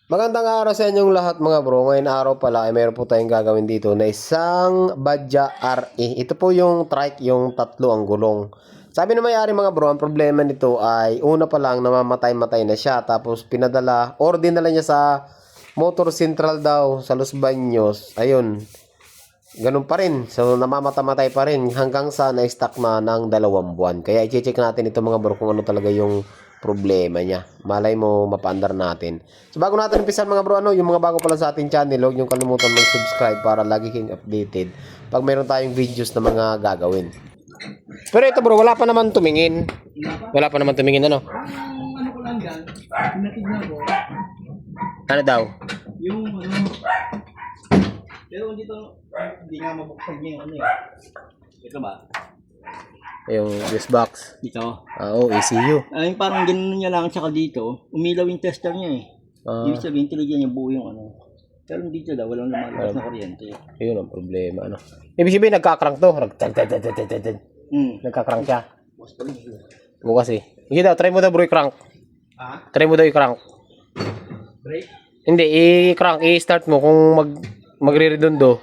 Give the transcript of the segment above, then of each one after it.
Magandang araw sa inyong lahat mga bro. Ngayon araw pala ay mayroon po tayong gagawin dito na isang Badja RE. Ito po yung trike, yung tatlo ang gulong. Sabi ng may-ari mga bro, ang problema nito ay una pa lang namamatay-matay na siya. Tapos pinadala or dinala niya sa Motor Central daw sa Los Baños. Ayun, ganun pa rin. So namamata-matay pa rin hanggang sa na-stuck na ng 2 buwan. Kaya i-check natin ito mga bro kung ano talaga yung problema niya. Malay mo mapaandar natin. So bago natin umpisan mga bro, yung mga bago pala sa ating channel, huwag niyong kalimutan mag-subscribe para lagi kayong updated pag mayroon tayong videos na mga gagawin. Pero ito bro, wala pa naman tumingin. Wala pa naman tumingin ano? Ano ko lang yan, pinatignan ko, Ano daw? yung ano, pero dito, hindi nga mabuksan niya yung ano eh. Ito ba? Yung fuse box. Dito. Oo, ECU. Ay, parang ganun niya lang, tsaka dito, umilaw yung tester niya eh. Ah. Ibig sabihin, tinigyan niya buo yung ano. Pero dito daw, walang lumalabas na kuryente. Yun ang problema ano. Ibig sabihin nagkakrang to. Nagkakrang siya. Boss pa rin. Bukas eh. Sige daw, try mo daw bro i-crank. Ha? Try mo daw i-crank. Break? Hindi, i-crank, i-start mo kung magre-redondo.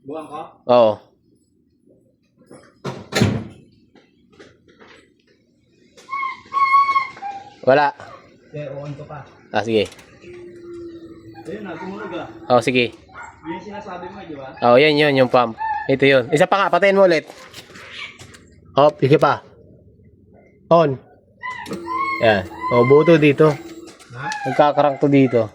Buwan ka? Oo. Wala. Kaya on ko pa. Ah, sige. Ayun na, tumunog ah. Oo, sige. Yun yung sinasabi mo, di ba? Oo, yan yun, yung pump. Ito yun. Isa pa nga, patayin mo ulit. Hop, sige pa. On. Yan. O, buto dito. Ha? Nagkakarang to dito.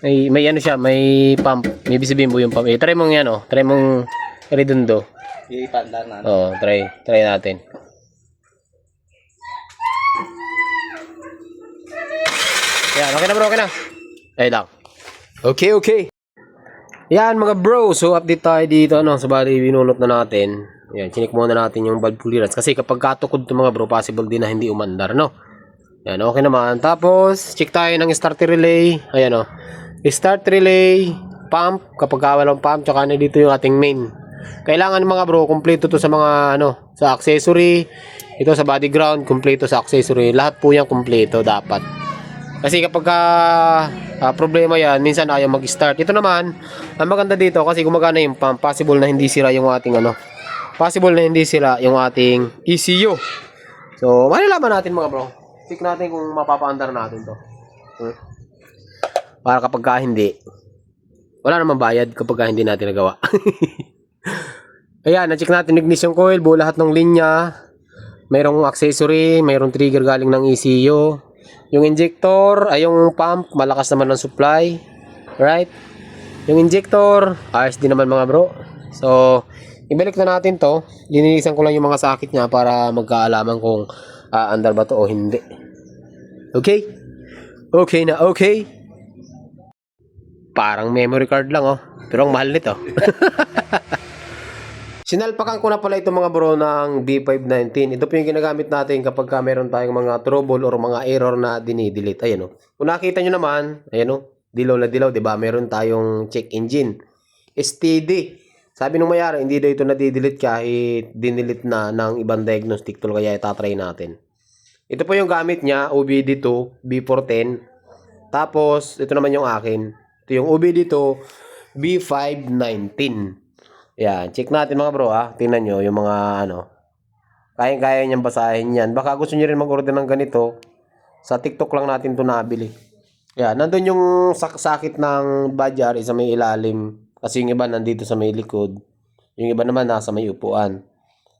May ano siya, may pump. May ibig sabihin mo yung pump. Try mong yan, oh. Try mong redondo. Ipandar na. Oo, try natin. Yan, okay na bro, okay na. Ay lang. Okay. Yan mga bro, so update tayo dito ano, sa bali binunot na natin. Yan, chinik muna natin yung valve clearance kasi kapag katukod to mga bro, possible din na hindi umandar, no. Yan, okay naman. Tapos check tayo ng starter relay. Ayan oh. Start relay, pump, kapag walang pump, tsaka na dito yung ating main. Kailangan mga bro, kumpleto to sa mga ano, sa accessory. Ito sa body ground, kumpleto sa accessory. Lahat po yan kumpleto dapat. Kasi kapag problema yan, minsan ayaw mag-start. Ito naman, ang maganda dito kasi gumagana yung pump, possible na hindi sira yung ating ano. Possible na hindi sira yung ating ECU. So, malalaman natin mga bro. Check natin kung mapapaandar natin to. Para kapag hindi, wala namang bayad kapag hindi natin nagawa. Ayan, na-check natin ignition coil, buo lahat ng linya. Mayroong accessory, mayroong trigger galing ng ECU. Yung injector, ay yung pump, malakas naman ng supply. Right? Yung injector, ayos din naman mga bro. So, ibalik na natin to. Lininisan ko lang yung mga sakit niya para magkaalaman kung andar ba to o hindi. Okay? Okay na okay. Parang memory card lang oh. Pero ang mahal nito. Sinalpakan ko na pala ito mga bro ng B519. Ito po yung ginagamit natin kapag meron tayong mga trouble or mga error na dinidelete. Ayan o. Kung nakita nyo naman, ayan o. Dilaw na dilaw, diba? Meron tayong check engine. STD. Sabi nung mayari, hindi daw ito nadidelete kahit dinidelete na ng ibang diagnostic tool. Kaya itatry natin. Ito po yung gamit niya, OBD2, B410. Tapos, ito naman yung akin. Ito yung OBD2, B519. Yan, check natin mga bro ha. Tingnan nyo yung mga ano. Kayang-kaya niyang basahin yan. Baka gusto nyo rin mag-order ng ganito. Sa TikTok lang natin ito nabili. Yan, nandun yung sakit ng Badja sa may ilalim. Kasi yung iba nandito sa may likod. Yung iba naman nasa may upuan.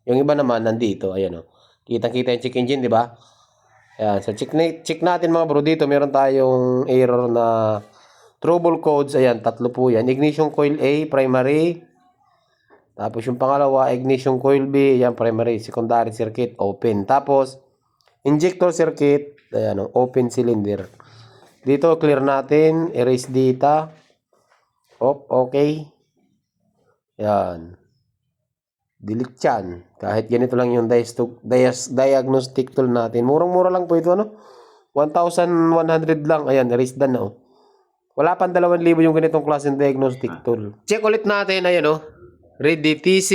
Yung iba naman nandito. Ayan o. Kitang-kita yung check engine, di ba? Yan, so check natin mga bro. Dito meron tayong error na trouble codes. Ayan, 3 po yan. Ignition coil A, primary. Tapos yung pangalawa, ignition coil B, yan primary, secondary circuit, open. Tapos, injector circuit, ayan, open cylinder. Dito, clear natin, erase data. Okay. Yan. Delete yan. Kahit ganito lang yung diagnostic tool natin. Murang-mura lang po ito, ano? 1,100 lang. Ayan, erase done na, oh. Wala pang 2,000 yung ganitong klaseng diagnostic tool. Check ulit natin, ayan, oh. Read DTC.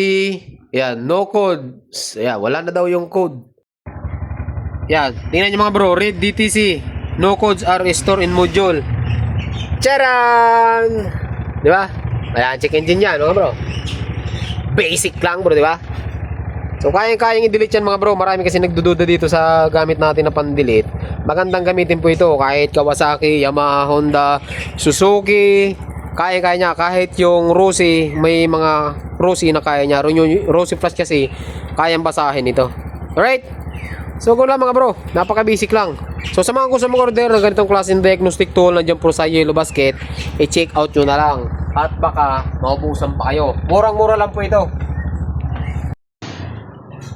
Yan, no codes. Yan, wala na daw yung code. Yan, tingnan nyo mga bro, read DTC. No codes are stored in module. Charan! Di ba? Ayan, check engine yan, mga bro. Basic lang, bro, di ba? So, kayang-kayang i-delete yan, mga bro. Marami kasi nagdududa dito sa gamit natin na pan-delete. Magandang gamitin po ito. Kahit Kawasaki, Yamaha, Honda, Suzuki, kaya-kaya niya. Kahit yung Rossi, may mga Rossi na kaya niya. Yung Rossi Plus kasi, kayang basahin ito. Alright? So, kung lang, mga bro. Napaka-basic lang. So, sa mga gusto mag-order ng ganitong klaseng diagnostic tool, nandiyan po sa Yellow Basket, i-check out nyo na lang. At baka maubusan pa kayo. Murang-mura lang po ito.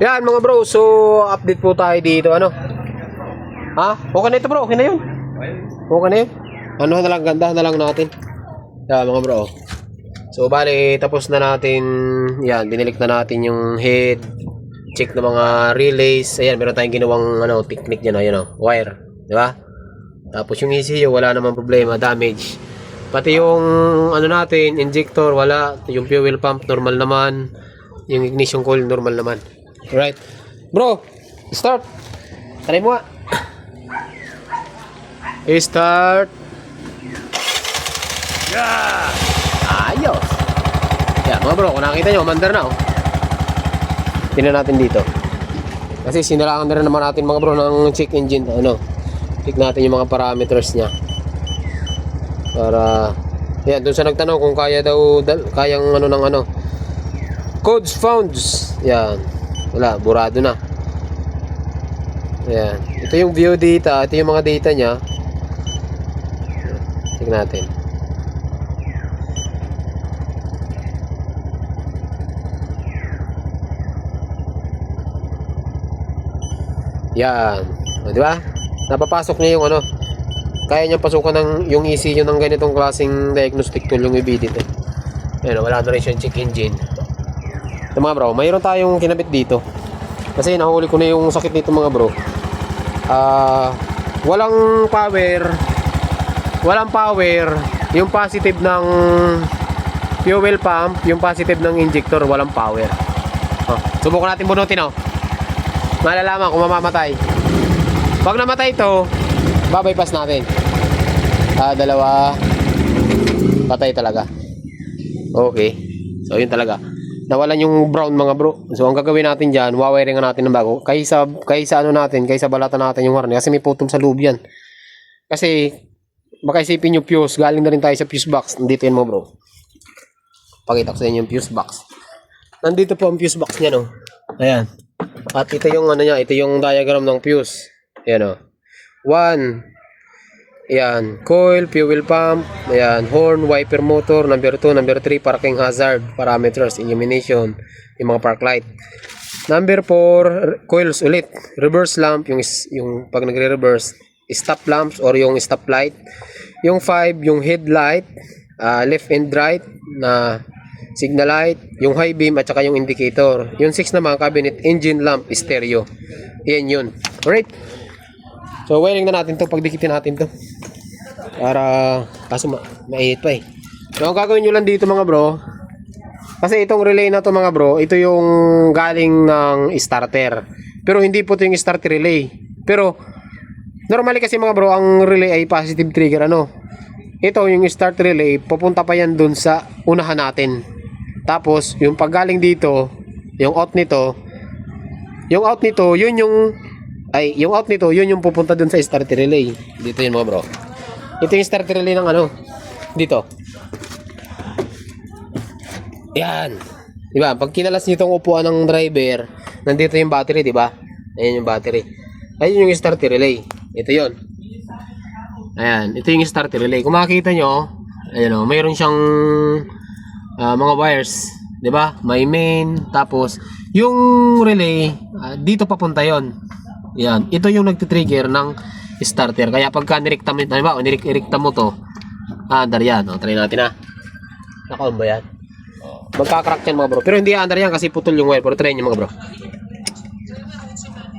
Yan mga bro, so update po tayo dito, ano? Ha? Okay na ito bro, okay na yun. Okay na yun. Ano na lang, ganda na lang natin. Yan mga bro. So bali, tapos na natin, yan, dinilik na natin yung head. Check na mga relays. Ayan, meron tayong ginawang ano, technique dyan, ayun, wire. Di ba? Tapos yung ECU, wala namang problema, damage. Pati yung ano natin, injector, wala. Yung fuel pump, normal naman. Yung ignition coil, normal naman. Alright. Bro, start. Try mo nga. I-start. Yeah! Ayos. Yan, mga bro, kung nakita nyo, mandar na, oh. Tingnan natin dito. Kasi sinalangan na rin naman natin, mga bro, ng check engine. Ano? Check natin yung mga parameters niya. Para, yan, dun sa nagtanong kung kaya daw, kayang ano ng ano. Codes found. Yan. Wala, burado na. Ayan. Ito yung view data. Ito yung mga data niya. Tignan natin. Yan. O, di ba? Napapasok niya yung ano. Kaya niyang pasukan ng yung ECU ng ganitong klaseng diagnostic tool yung i-edit eh. Ayan, wala na rin siyang check engine. So, mga bro, mayroon tayong kinabit dito. Kasi nahuli ko na yung sakit nito mga bro. Walang power. Walang power. Yung positive ng fuel pump, yung positive ng injector, walang power. Subukan natin bunutin, oh. Malalaman kung mamamatay. Pag namatay ito, babypass natin. Dalawa. Patay talaga. Okay. So, yun talaga. Nawalan yung brown mga bro. So ang gagawin natin diyan, wawiringan natin ng bago. Kaysa ano natin, kaysa balatan natin yung harness kasi may putol sa loob yan. Kasi baka isipin yung fuse, galing na rin tayo sa fuse box. Nandito yan mga bro. Pakita ko sa inyo yung fuse box. Nandito po ang fuse box niya, no. Ayan. At ito yung ano niya, ito yung diagram ng fuse. Ayan, oh. 1. Ayan, coil, fuel pump, ayan, horn, wiper motor, number 2, number 3, parking hazard, parameters, illumination, yung mga park light. Number 4, coils ulit, reverse lamp, yung pag nagre-reverse, stop lamps or yung stop light. Yung 5, yung headlight, left and right na signal light, yung high beam at saka yung indicator. Yung 6 naman, cabinet, engine lamp, stereo. Yan yun. Alright. So, wiring na natin to. Pagdikitin natin to. Para, kaso mainit pa eh. So, ang gagawin nyo lang dito mga bro. Kasi itong relay na to mga bro, ito yung galing ng starter. Pero hindi po ito yung starter relay. Pero, normally kasi mga bro, ang relay ay positive trigger ano. Ito yung start relay, pupunta pa yan dun sa unahan natin. Tapos, yung paggaling dito, yung out nito, yun yung pupunta dun sa starter relay. Dito yun mga bro. Ito yung starter relay ng ano. Dito. Yan. Diba? Pag kinalas nyo itong upuan ng driver, nandito yung battery, diba? Ayan yung battery. Ayun yung starter relay. Ito yun. Ayan. Ito yung starter relay. Kung makikita nyo, ayan o, mayroon siyang mga wires. Diba? May main. Tapos, yung relay, dito papunta yon. Yan. Ito yung nagtitrigger ng starter. Kaya pagka nirekta mo, ano ba? Nirekta mo to. Andar yan. O, try natin ha. Naka-on ba yan? Magkakrak yan mga bro. Pero hindi andar yan kasi putol yung wire. Pero try nyo mga bro.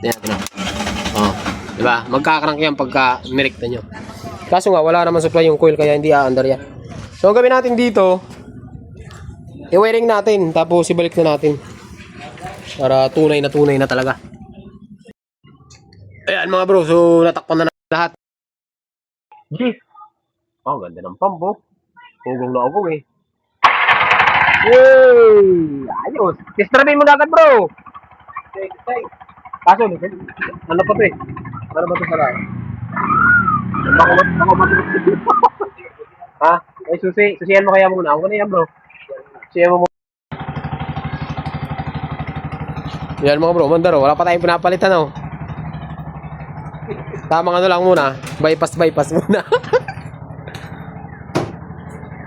Yan. O. Diba? Magkakrak yan pagka nirekta nyo. Kaso nga, wala naman supply yung coil. Kaya hindi aandar yan. So, ang gawin natin dito, i-wiring natin. Tapos, ibalik na natin. Para tunay na talaga. Ayan mga bro, so natakpan na lahat. G. Oh, ganda ng pambo. Ugong na ugong eh. Yay! Ayos. Tistramin mo na agad, bro. Kaso, ano pa to eh? Ano ba to sa lahat? Ako matulog. Ha? Ay, susiyan mo kaya muna. Ako na yan, bro. Susiyan mo muna. Yan mga bro, mandaro. Wala pa tayong pinapalitan, oh. Tamang ano lang muna. Bypass muna.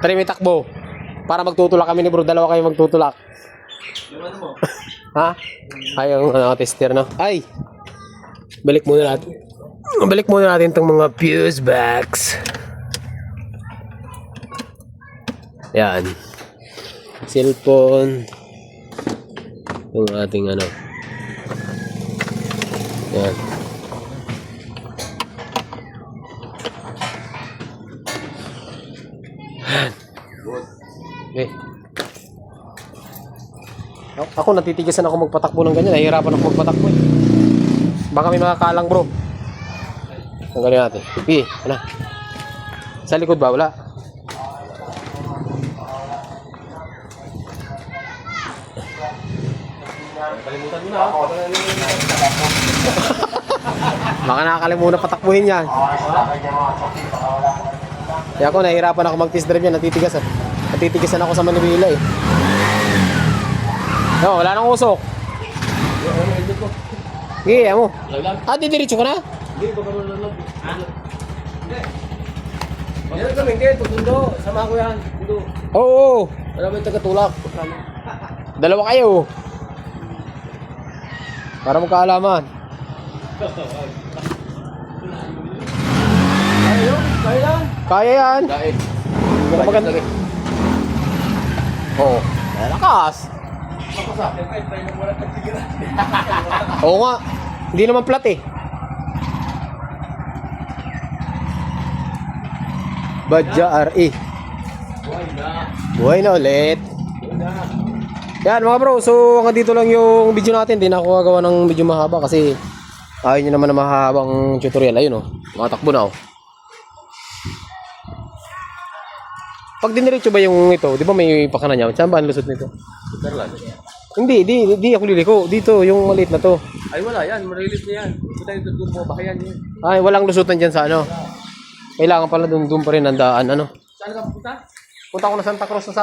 Tari may takbo. Para magtutulak kami ni bro. Dalawa kayo magtutulak. Ha? Ay, yung tester na. Ay! Balik muna natin itong mga fuse box. Yan. Cellphone. Yung ating ano. Yan. Okay. Ako natitigisan ako magpatakbo ng ganyan. Nahihirapan ako magpatakbo eh. Baka may mga kalang bro. Tanggalin natin. Okay, ano? Sa likod ba? Wala. Kalimutan mo na. Baka nakakalimutan patakbuhin yan. Kaya ako nahihirapan ako mag-test drive yan. Natitigisan ako sa Manila eh. No, wala nang usok. Sige, mo. Didiretso ka na? Hindi, baka malalog. Hindi. Meron kami, hindi. Tutundo. Sama ko yan. Tundo. Oo. Wala may tagatulak. Dalawa kayo. Para magkaalaman. Kaya yan. Kaya yan. Dahil. Maganda. Oo. Malakas. Oo nga. Hindi naman plat eh. Badja RE. Buhay na ulit. Yan mga bro. So hanggang dito lang yung video natin. Hindi na ako gagawa ng video mahaba kasi ayaw nyo naman na mahabang tutorial. Ayun oh. Makatakbo na oh. Pag diniretso ba yung ito, di ba may pakana niya? Saan ba ang lusot nito? Hindi ako liliko. Dito, yung maliit na to. Ay wala yan, marilis na yan. Punta yung tutulong mo, baka yan yun. Ay, walang lusutan dyan sa ano. Kailangan pala doon pa rin ang daan, ano. Saan ka pupunta? Punta ako na Santa Cruz na sa